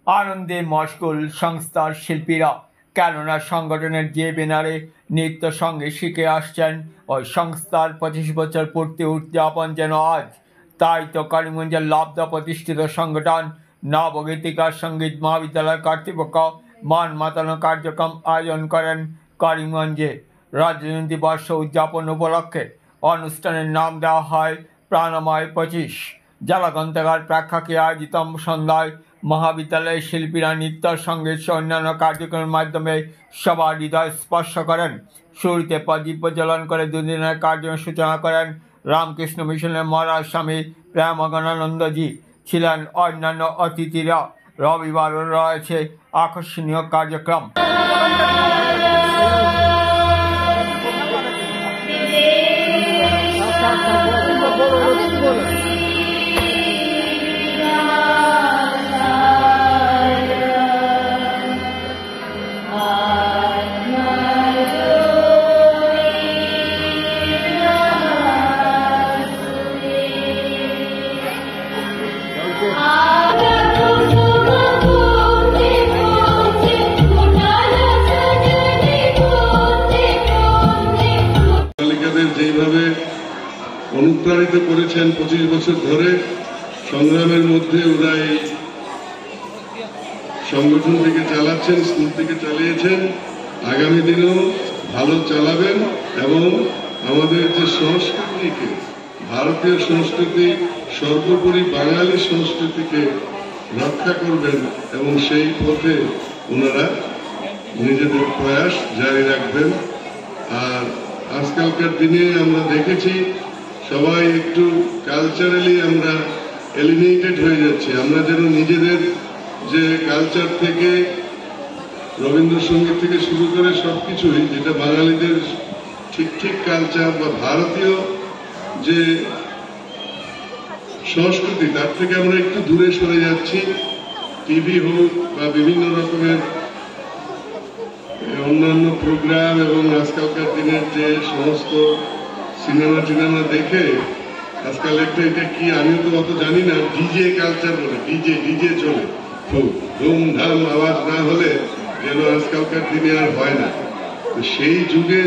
আনন্দে মশগুল সংস্থার শিল্পীরা, কেননা সংগঠনের যে ব্যানারে নৃত্য সঙ্গে শিখে আসছেন ওই সংস্থার 25 বছর পূর্তি উদযাপন যেন আজ। তাই তো করিমগঞ্জের লাবদা প্রতিষ্ঠিত সংগঠন নবগীতিকা সঙ্গীত মহাবিদ্যালয় কর্তৃপক্ষ মন মাতানো কার্যক্রম আয়োজন করেন করিমগঞ্জে। রাজনীতি বর্ষ উদযাপন উপলক্ষে অনুষ্ঠানের নাম দেওয়া হয় প্রাণময় 25। জেলা গ্রন্থাগার প্রেক্ষাকে আয়োজিত সন্ধ্যায় মহাবিদ্যালয়ের শিল্পীরা নৃত্য সঙ্গীত সহ অন্যান্য কার্যক্রমের মাধ্যমে সবার হৃদয় স্পর্শ করেন। শুরুতে প্রদীপ প্রজ্বলন করে দুদিনের কার্যক্রমের সূচনা করেন রামকৃষ্ণ মিশনের মহারাজ স্বামী প্রেমানন্দজি। ছিলেন অন্যান্য অতিথিরা। রবিবারও রয়েছে আকর্ষণীয় কার্যক্রম। যেভাবে অনুপ্রাণিত করেছেন 25 বছর ধরে সংগ্রামের মধ্যে ওরা এই সংগঠন থেকে চালাচ্ছেন, স্কুল থেকে চালিয়েছেন, আগামী দিনেও ভালো চালাবেন এবং আমাদের যে সংস্কৃতিকে, ভারতীয় সংস্কৃতি সর্বোপরি বাঙালি সংস্কৃতিকে রক্ষা করবেন এবং সেই পথে ওনারা নিজেদের প্রয়াস জারি রাখবেন। আর আজকালকার দিনে আমরা দেখেছি সবাই একটু কালচারালি আমরা এলিমিনেটেড হয়ে যাচ্ছে। আমরা যেন নিজেদের যে কালচার থেকে রবীন্দ্রসঙ্গীত থেকে শুরু করে সবকিছুই যেটা বাঙালিদের ঠিক কালচার বা ভারতীয় যে সংস্কৃতি তার থেকে আমরা একটু দূরে সরে যাচ্ছি। টিভি হোক বা বিভিন্ন রকমের অন্যান্য প্রোগ্রাম এবং আজকালকার দিনের যে সমস্ত সিনেমা দেখে আজকাল এটা কি আমিও তো অত জানি না, ডিজে কালচার বলে, ডিজে চলে, খুব ধুমধাম আওয়াজ না হলে যেন আজকালকার দিনে আর হয় না। সেই যুগে